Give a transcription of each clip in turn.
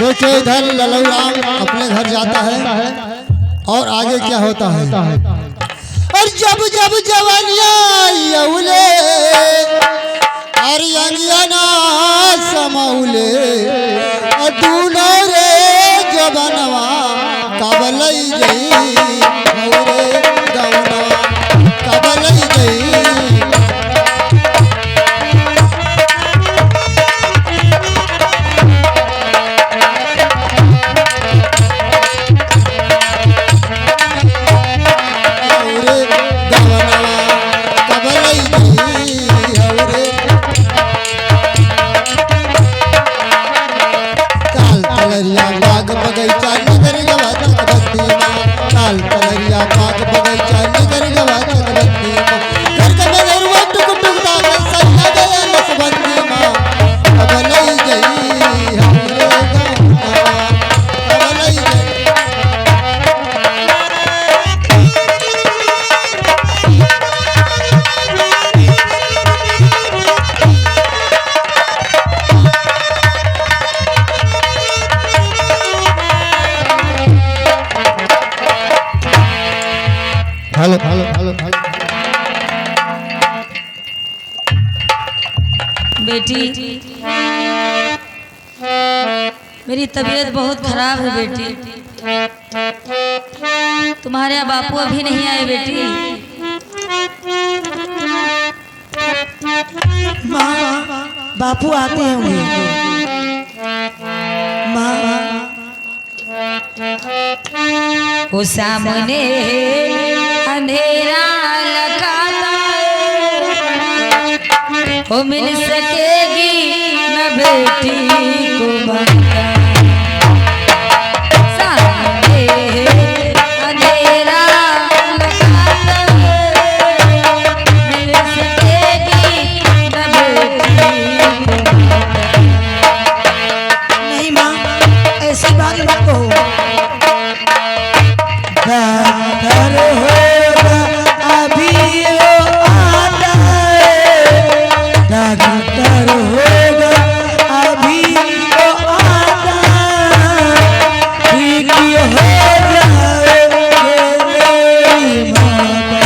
देखिए इधर ललौराम अपने घर जाता है और आगे क्या होता है। और जब जब जवानिया उले और अंगियाना समौले दूनो रे जबनवा कबलई गई रे गवनवा कबलई गई। बाग बगैचा निगर गवा चकबत्ती माँ काल तलरिया बाग बगैचा निगर गवा चकबत्ती माँ घर का नगरवा टुक टुक दागे सन्ना गया नसबंदी माँ कबलई गई हमरे गाँव कबलई गई। हेलो हेलो हेलो हेलो बेटी, मेरी तबीयत बहुत खराब है बेटी। तुम्हारे बापू अभी नहीं आए बेटी। माँ बापू आते होंगे। माँ वो सामने अंधेरा लगाता वो मिल सकेगी न बेटी को ममता। सामने अंधेरा लगाता मिल सकेगी न बेटी को ममता। नहीं माँ ऐसी बात मत कहो। डॉक्टर होगा अभी वो आता है, डॉक्टर होगा अभी वो आता है, ठीक हो जाएगी मेरी माता।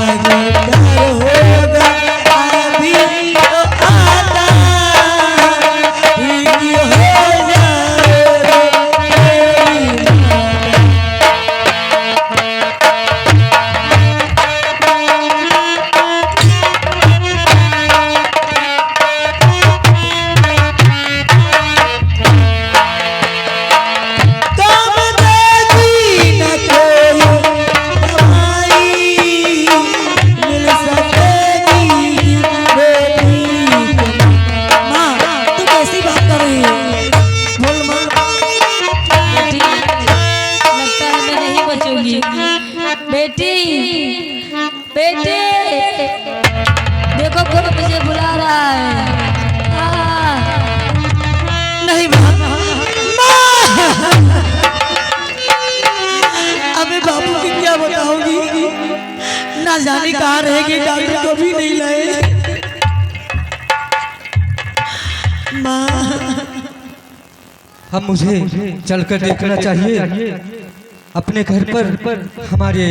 डॉक्टर होगा अभी वो आता है, ठीक हो जाएगी मेरी माता। बेटी बेटी देखो कौन मुझे बुला रहा है। नहीं माँ अबे बाबू की क्या बताओगी। ना जाने कहाँ रहेगी, डॉक्टर को भी नहीं लाए। माँ हम मुझे चलकर देखना चाहिए अपने घर पर हमारे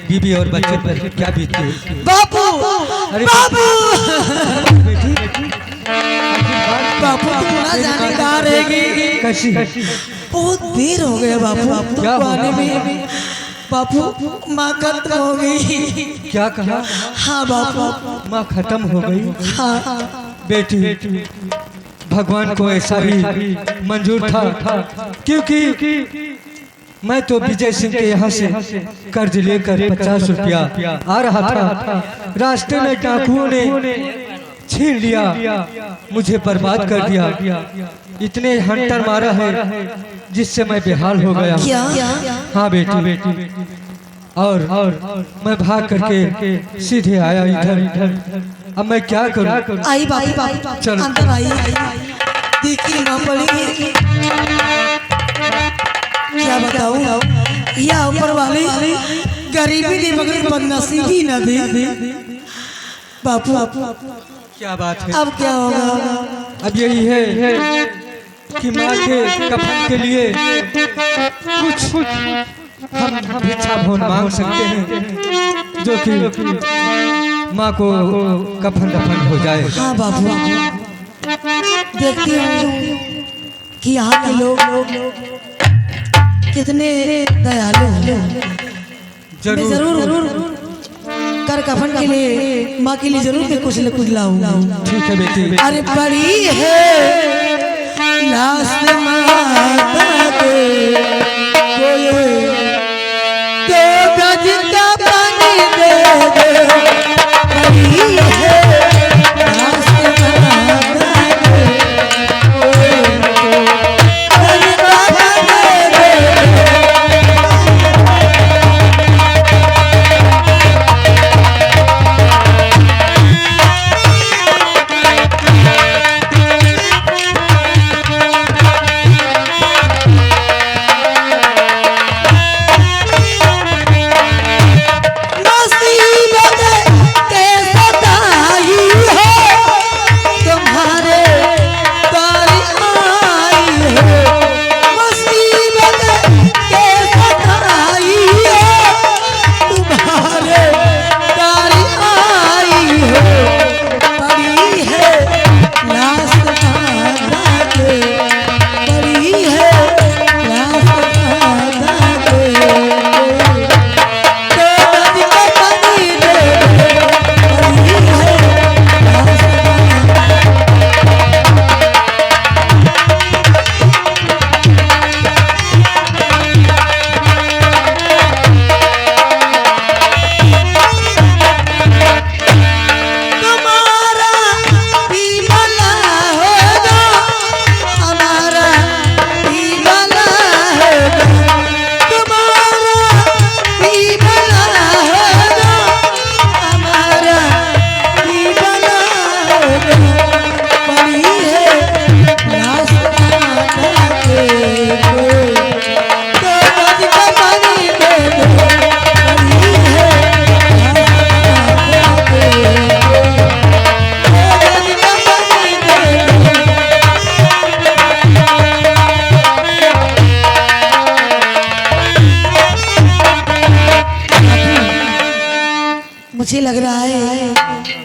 बीबी और बच्चों पर क्या बीतती है। बाबू बाबू बाबू तुम ना जाने कहाँ रहेगी। कैसी बहुत देर हो गया बापू क्या आने में। बापू माँ खत्म हो गई। क्या कहा? हाँ बापू माँ खत्म हो गई। हाँ बेटी भगवान को ऐसा ही मंजूर था क्योंकि मैं तो विजय सिंह के यहाँ से कर्ज लेकर 50 रुपया आ रहा था। रास्ते में डाकुओं ने छीन लिया, मुझे बर्बाद कर दिया। इतने हंटर मारा है जिससे मैं बेहाल हो गया। क्या? हाँ बेटी और मैं भाग करके सीधे आया इधर। अब मैं क्या करूं? आई बाबू चलो। अंदर आई। देखिए माँ पड़ी क्या बताऊं। या ऊपर वाले गरीबी ने मगर बदनसीबी न दे। बापू क्या बात है? अब क्या होगा? अब यही है कि माँ के कफन के लिए कुछ हम भिक्षा भोन मांग सकते हैं, जो कि माँ को कफन दफन हो जाए। हाँ बाबू, देखती हूँ कि यहाँ के लोग कितने दयालु हैं। मैं जरूर कर कफन के लिए माँ के लिए जरूर कुछ न कुछ लाऊंगा। ठीक है बेटी। अरे बड़ी है लाश माता के कोई तो गज का पानी दे दे। बड़ी है लाश माता के कोई तो गज का पानी दे दे। मुझे लग रहा है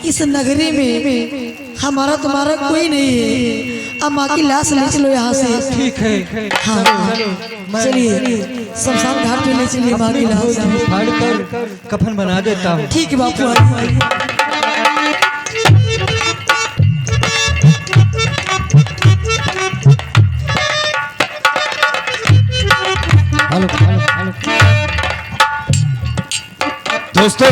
इस नगरी में हमारा तुम्हारा कोई नहीं है। अब माँ की लाश ले चलो यहाँ से। ठीक है। हाँ चलिए शमशान घाट पे ले चलिए माँ की लाश। फाड़ कर कफन बना देता हूँ। ठीक है बापू। दोस्तों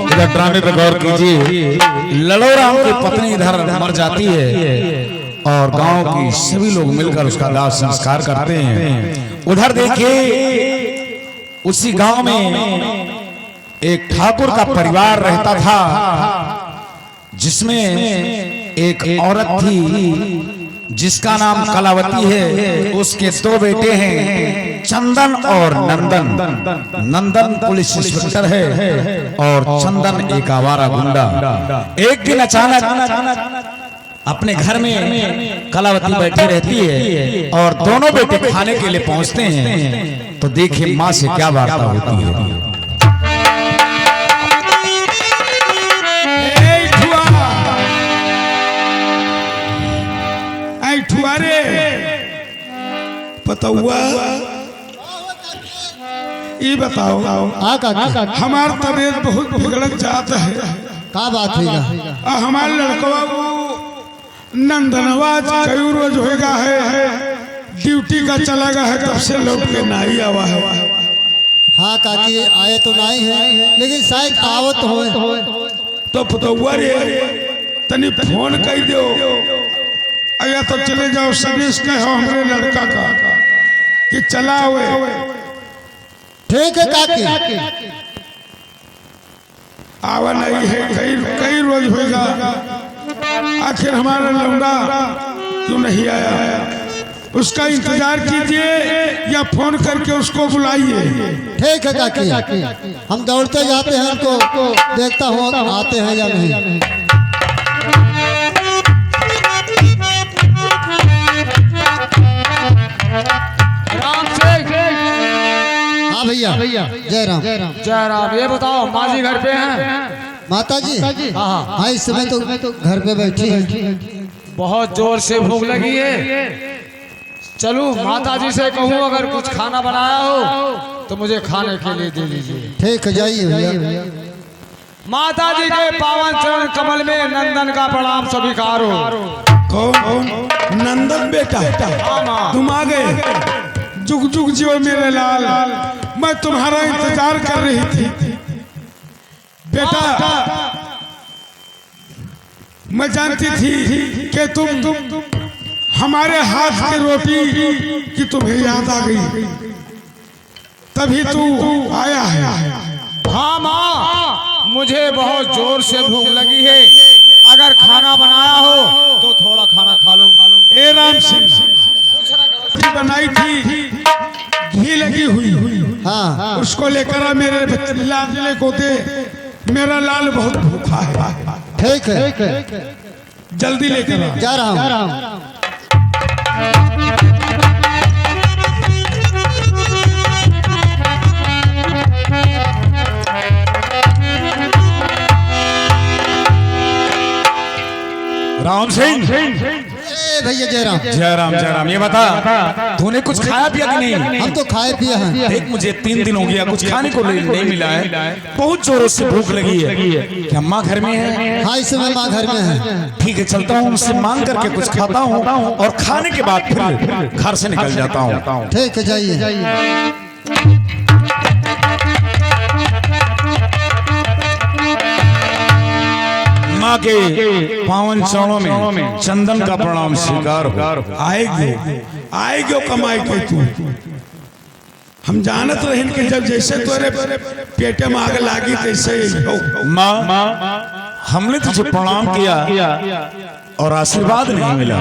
इधर ड्रामे पे गौर कीजिए। ललोराम की पत्नी इधर मर जाती है और गांव की सभी लोग मिलकर उसका दाह संस्कार करते हैं। उधर देखिए उसी गांव में एक ठाकुर का परिवार रहता था, जिसमें एक औरत थी जिसका नाम कलावती है। उसके दो बेटे हैं, चंदन और नंदन। नंदन पुलिस इंस्पेक्टर है और चंदन एक आवारा गुंडा। एक दिन अचानक अपने घर में कलावती बैठी रहती है और दोनों बेटे खाने के लिए पहुंचते हैं। तो देखिए माँ से क्या वार्ता होती है। पतौआ ये बताओ, हमार तबीयत बहुत बिगड़त जाता है। का बात है? हमारे लड़कवा को नंदनवा कई रोज होगा है, ड्यूटी का चला गया है, तब से लौट के नहीं आवा है। हाँ काकी आए तो नहीं है, लेकिन शायद आवत हो। तो पतौआ रे तनी फोन कर दो, अगर तो चले जाओ सर्विस कहो हमारे लड़का का कि चला हुए। ठीक है काकी। आवा नहीं है, कई रोज होगा। आखिर हमारा लौंडा क्यों नहीं आया? उसका इंतजार कीजिए या फोन करके उसको बुलाइए। ठीक है काकी, हम दौड़ते जाते हैं, उनको देखता हूँ आते हैं या नहीं। भैया जय राम। जय राम। ये बताओ माँ जी घर पे हैं? माता जी हाँ हाँ इस समय तो घर पे बैठी है। बहुत जोर से भूख लगी है। चलूं माता जी से कहूँ अगर कुछ खाना बनाया हो तो मुझे खाने के लिए दे दीजिए। ठीक है जाइए भैया। माता जी के पावन चरण कमल में नंदन का प्रणाम स्वीकार हो। कौन नंदन बेटा? तुम आ गए। जुग जुग जियो मेरे लाल, मैं तुम्हारा इंतजार कर रही थी बेटा। मैं जानती थी कि तुम हमारे हाथ की रोटी की तुम्हें याद आ गई, तभी तू आया है। हाँ माँ, मुझे बहुत जोर से भूख लगी है। अगर खाना बनाया हो तो थोड़ा खाना खा लो। ए राम सिंह बनाई थी, घी लगी हुई। हाँ उसको लेकर आ मेरे लाडले को दे। मेरा लाल बहुत भूखा है। ठीक है जल्दी लेकर आ। जा रहा हूँ। राम सिंह। भैया जय राम। जय राम जय राम। ये बता तूने कुछ खाया पिया कि नहीं? हम तो खाए पिए हैं। देख मुझे 3 दिन हो गया कुछ खाने को नहीं मिला है। बहुत जोरों से भूख लगी है। क्या माँ घर में है? हाँ इस समय माँ घर में है। ठीक है चलता हूँ, उनसे मांग करके कुछ खाता हूँ और खाने के बाद फिर घर से निकल जाता हूँ। ठीक है जाइए। माँ के पावन चरणों में चंदन का प्रणाम स्वीकार हो। आएगी कमाई के तू। हम जानत रहे कि जब जैसे तोरे पेटे में आग लागी तैसे ही हो। माँ हमने तुझे प्रणाम किया और आशीर्वाद नहीं मिला।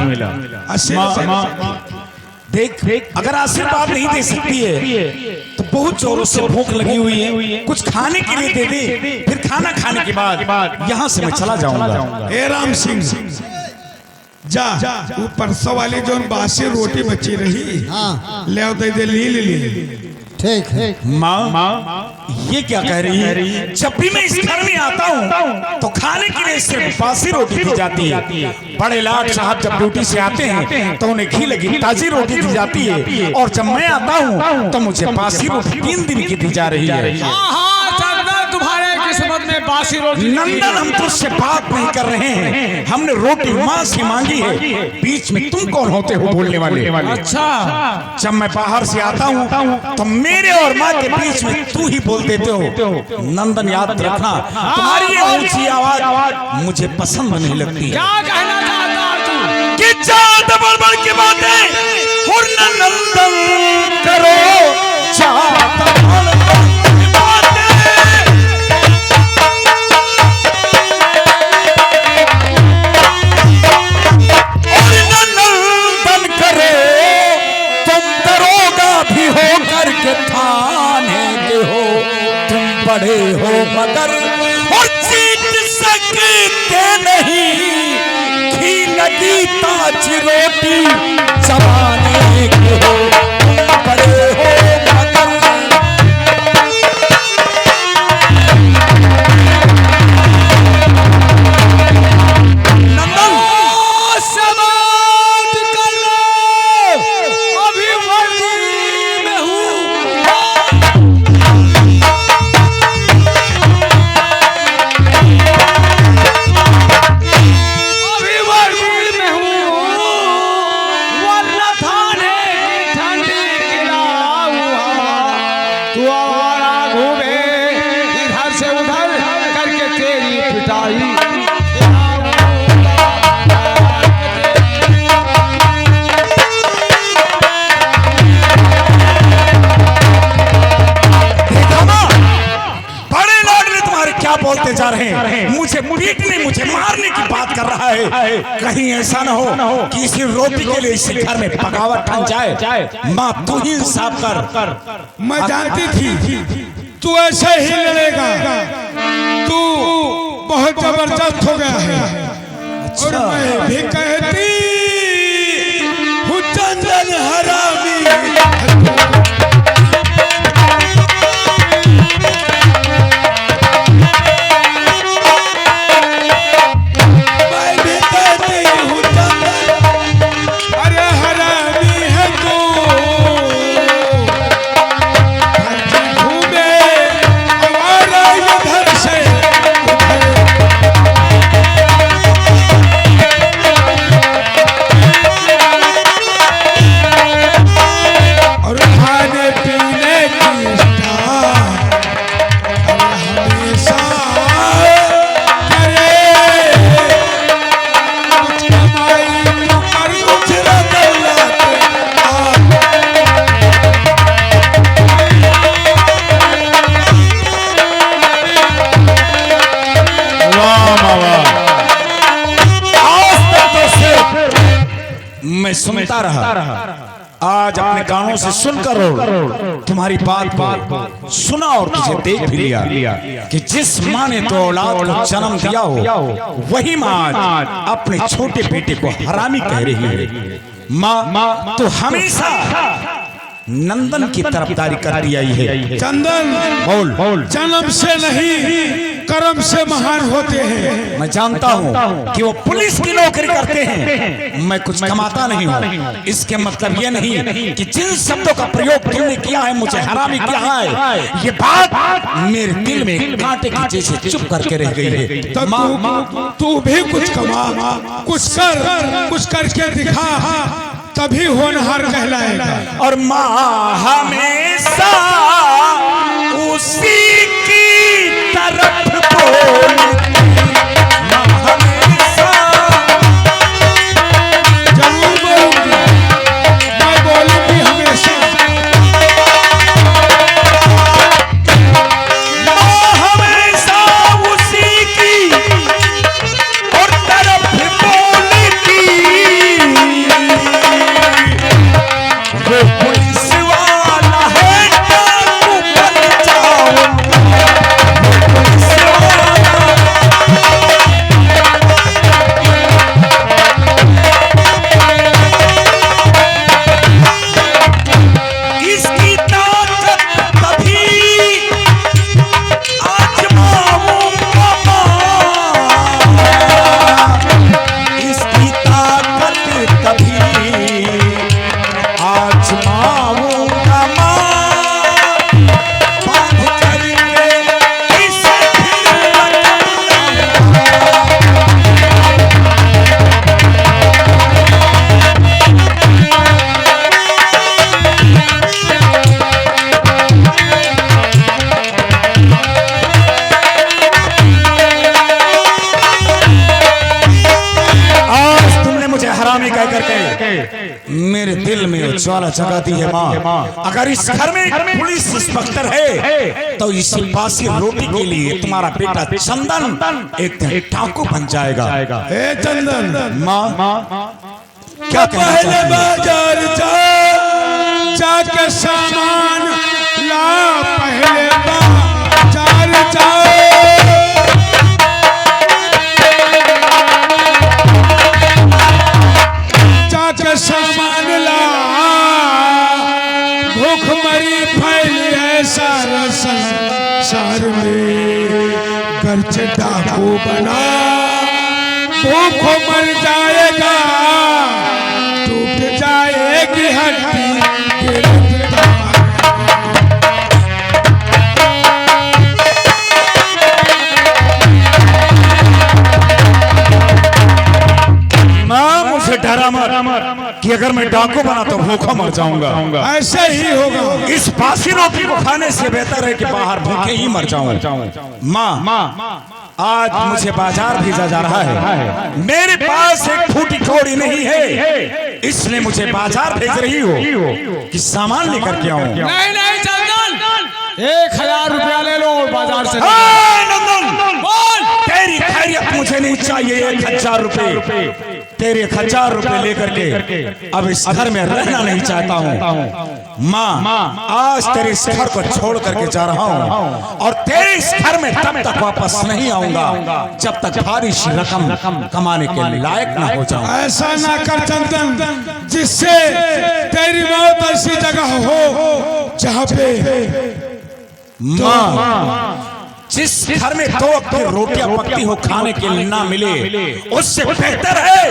देख अगर आशीर्वाद नहीं दे सकती है तो बहुत जोरों से भूख लगी हुई है, कुछ खाने के लिए दे दे। फिर खाना खाने के बाद यहाँ से मैं चला जाऊंगा। ए राम सिंह जा वो परसों वाली जो बासी रोटी बची रही हाँ ले दे ली। ठीक है। माँ ये क्या कह रही है? जब भी मैं इस घर में आता हूँ तो खाने के लिए सिर्फ बासी रोटी दी जाती है। बड़े लाट साहब जब ड्यूटी से आते हैं तो उन्हें घी लगी ताजी रोटी दी जाती है, और जब मैं आता हूँ तो मुझे बासी रोटी 3 दिन की दी जा रही है। तुम्हारे किस्मत में बासी रोटी। नंदन हम तुझसे बात नहीं कर रहे हैं, हमने रोटी माँ से मांगी है। बीच में तुम कौन होते हो बोलने वाले? अच्छा जब मैं बाहर से आता हूँ तो मेरे और माँ के बीच में तू ही बोल देते हो। नंदन याद रखना, तुम्हारी ये ऊंची आवाज मुझे पसंद नहीं लगती। क्या कहना चाहता तू? कि चाहत बड़बड़ की बातें और नंदन करो चाहत बड़बड़ की बातें। और नंदन करे तुम दरोगा भी हो करके थाने के हो। तुम बड़े हो मगर और जीत सकते नहीं। घी लगी ताजी रोटी जमाने के हो। तुम बड़े हो मगर नंदन समाप्त कर लो। अभी वर्दी में हूँ। अभी वर्दी में हूँ, वरना थाने की ठंडी गिरा हुआ। तू आवारा घूमे इधर से उधर करके तेरी पिटाई। बड़े लाडले तुम्हारे क्या बोलते जा रहे हैं? मुझे पीटने मुझे मारने की बात कर रहा है। कहीं ऐसा न हो कि इसी रोटी के लिए इसी घर में बगावत ठन जाए। माँ तू ही इंसाफ कर। मैं जानती थी तू ऐसे ही लड़ेगा। तू बहुत जबरदस्त हो गया है। और मैं भी कहती हूँ चंदन हरामी। वाह वाह। आज तक तो सिर्फ मैं सुनता रहा, आज अपने कानों से सुनकर और तुम्हारी बात सुना और तुझे देख भी लिया कि जिस माँ ने तो औलाद को जन्म दिया हो वही माँ आज अपने छोटे बेटे को हरामी कह रही है। माँ तो हमेशा नंदन की तरफदारी करती आई है। चंदन बोल। जन्म से नहीं कर्म से महान होते हैं। मैं जानता हूँ कि वो पुलिस की नौकरी करते हैं, मैं कुछ कमाता नहीं हूँ। इसके मतलब ये नहीं कि जिन शब्दों का प्रयोग तुमने किया है, मुझे हरामी किया है, ये बात मेरे दिल में कांटे की जैसे चुप करके रह गई है। तो तू भी कुछ कमा, कुछ करके दिखा, तभी होनहार कहलाएगा। और माँ हमेशा उसी की तरफ बोलती, माँ हमेशा। जरूर बोलूंगी, मैं बोलूंगी हमेशा। माँ हमेशा उसी की और तरफ बोलती, वो पुलिस वाला है डाकू बन जाऊंगा, पुलिस वाला। इसकी ताकत तभी आजमाऊंगा माँ, इसकी ताकत तभी आजमाऊंगा माँ, बांध करके इसे फिर लटकाऊंगा। आज तुमने मुझे हरामी कह करके मेरे दिल में ज्वाला जगा दी है माँ। अगर इस घर में पुलिस इंस्पेक्टर है तो इसी बासी रोटी के लिए तुम्हारा बेटा चंदन एक दिन डाकू बन जाएगा। ए चंदन, माँ क्या कहना पहले चाहती है? बाजार जाके सामान ला, पहले बाजार जा। जाके सामान ला, भूखमरी फैली है सारा संसार में। घर से डाकू बना, भूख मर जाएगा, टूट जाएगी हड्डी गिरफ्तार। माँ मुझे डरा मत कि अगर मैं डाकू बना तो भूखा मर जाऊंगा। ऐसा ही होगा। इस बासी रोटी को खाने से बेहतर है कि बाहर भूखे ही मर जाऊं। माँ आज मुझे बाजार भेजा जा रहा है, मेरे पास एक फूटी कौड़ी नहीं है, इसलिए मुझे बाजार भेज रही हो कि सामान लेकर के आऊं। नहीं चंदन, 1000 रुपया ले लो और बाजार से नंदन बोल, तेरी खैरियत मुझे नहीं चाहिए। 1000 रुपए, तेरे 1000 रुपए लेकर के अब इस घर में रहना नहीं चाहता हूँ। माँ आज तेरे इस घर को छोड़ करके जा रहा हूँ और तेरे इस घर में तब तक वापस नहीं आऊंगा जब तक भारी सी रकम कमाने के लायक ना हो जाऊं। ऐसा ना कर चंदन, जिससे तेरी मौत ऐसी जगह हो जहाँ पे माँ जिस घर में 2 वक्त की रोटियां पकती हो खाने के लिए ना मिले, उससे बेहतर है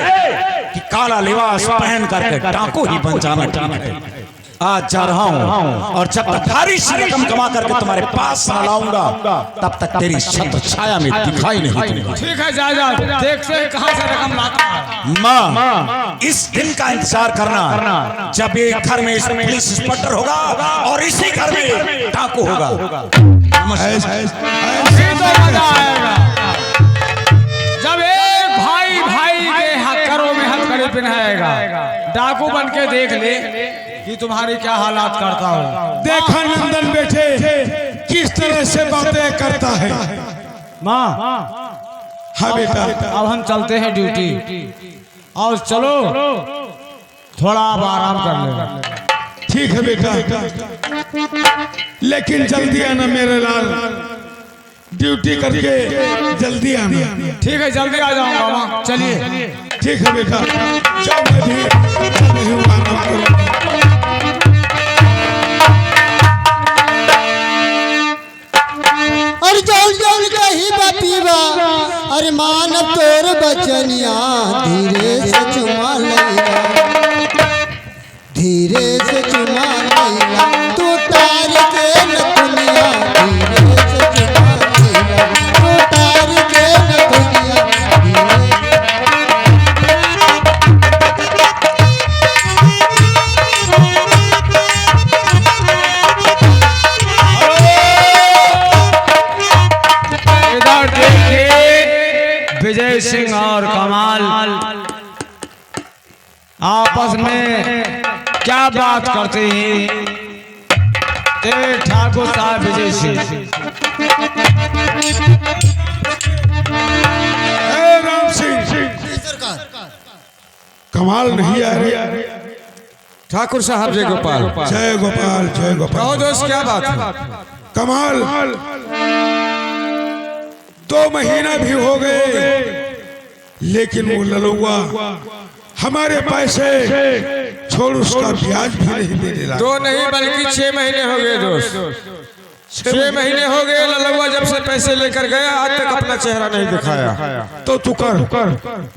कि काला लिबास पहन करके डाकू ही बन जाना ठीक है। आज जा रहा हूँ और जब तक भारी सी रकम कमा करके तुम्हारे पास न लाऊंगा तब तक तेरी छत्र छाया में दिखाई नहीं दूंगा। ठीक है, जा देखते हैं कहाँ से रकम लाता है। माँ इस दिन का इंतजार करना जब ये घर में पुलिस इंस्पेक्टर होगा और इसी घर में डाकू होगा। ऐसे तो मजा आएगा जब एक भाई के हथकड़ों में हथकड़ी पहनाएगा। डाकू बन के देख ले कि तुम्हारी क्या हालात करता हो। देखा नंदन बेटे किस तरह से बातें करता है। माँ हाँ बेटा। अब हम चलते हैं ड्यूटी। और चलो थोड़ा अब आराम कर ले। ठीक है बेटा, लेकिन जल्दी आना मेरे लाल, ड्यूटी करके जल्दी आना। ठीक है, जल्दी आ जाऊंगा माँ। चलिए। ठीक है बेटा, जाओ, मैं भी आराम करूंगा। और जौन जौन कही बपीबा अरे मान तोर बचनिया धीरे से चुमा लैला, धीरे से चुमा लैला, तू तार के नथुनिया धीरे से चुमा लैला, तू तार के नथुनिया धीरे। इधर देखिए, विजय सिंह और कमाल आपस में क्या बात करते हैं। ठाकुर साहब विजय सिंह, राम सिंह, कमाल नहीं आ रही। ठाकुर साहब जय गोपाल। जय गोपाल, जय कहो गोपाल। दोस्त, क्या बात है? कमाल 2 महीना भी हो गए, लेकिन वो ललुआ हमारे पैसे छोड़ उसका ब्याज भी नहीं दे रहा। 2 नहीं बल्कि 6 महीने हो गए दोस्त। 6 महीने हो गए ललुआ जब से पैसे लेकर गया, आज तक अपना चेहरा नहीं दिखाया। तो तू कर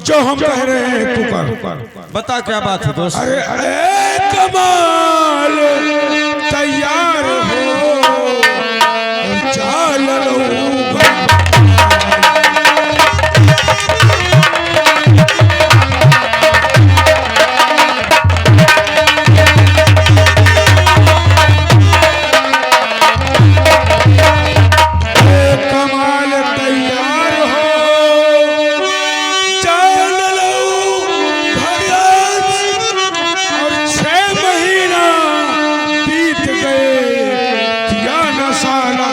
जो हम कह रहे हैं, तू कर। बता क्या बात है दोस्त? अरे अरे कमाल, तैयार हो, चल ललुआ। कमाल तैयार हो, चल ललुआ। और 6 महीना बीत गए, किया न साला।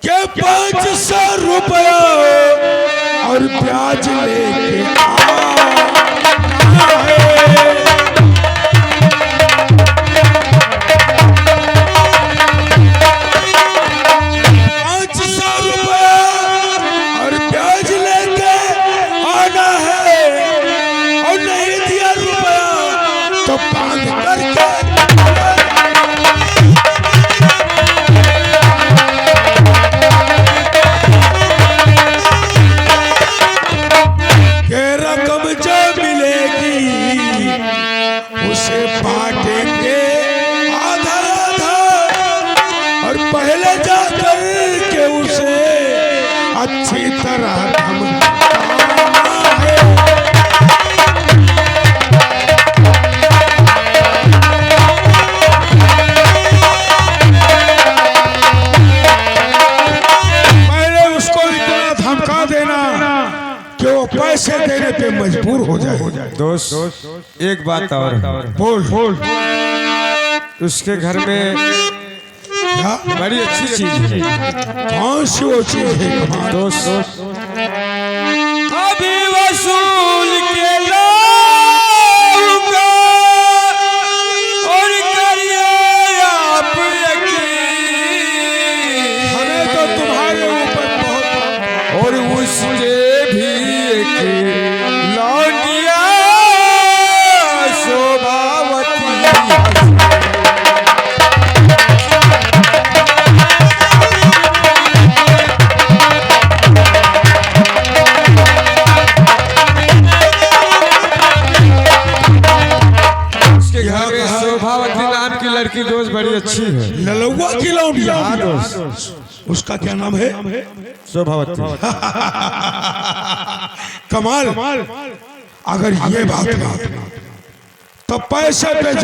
के 500 रुपया और ब्याज लेके आना है। और ब्याज लेके आना है, और नहीं दिया रुपया तो बांध करके के रकम जो मिलेगी उसे बांटेंगे आधा आधा, और पहले जाकर के उसे अच्छी तरह धमकाना है। पहले उसको इतना धमका देना कि वो पैसे देने पे मजबूर हो जाए। दोस्त एक बात और, बोल। उसके घर में क्या? बड़ी अच्छी चीज है। कौन सी वो चीज है कमाल? दोस्त अभी वसूल के लाऊंगा और करिए आप यकीन। हमें तो तुम्हारे ऊपर बहुत और उसके भी एक लौटिया शोभावती। उसके घर में शोभावती नाम की लड़की दोस्त बड़ी अच्छी है। ललुआ की लौंडिया। उसका क्या नाम है? शोभावती। कमाल, अगर ये बात है तो पैसे पे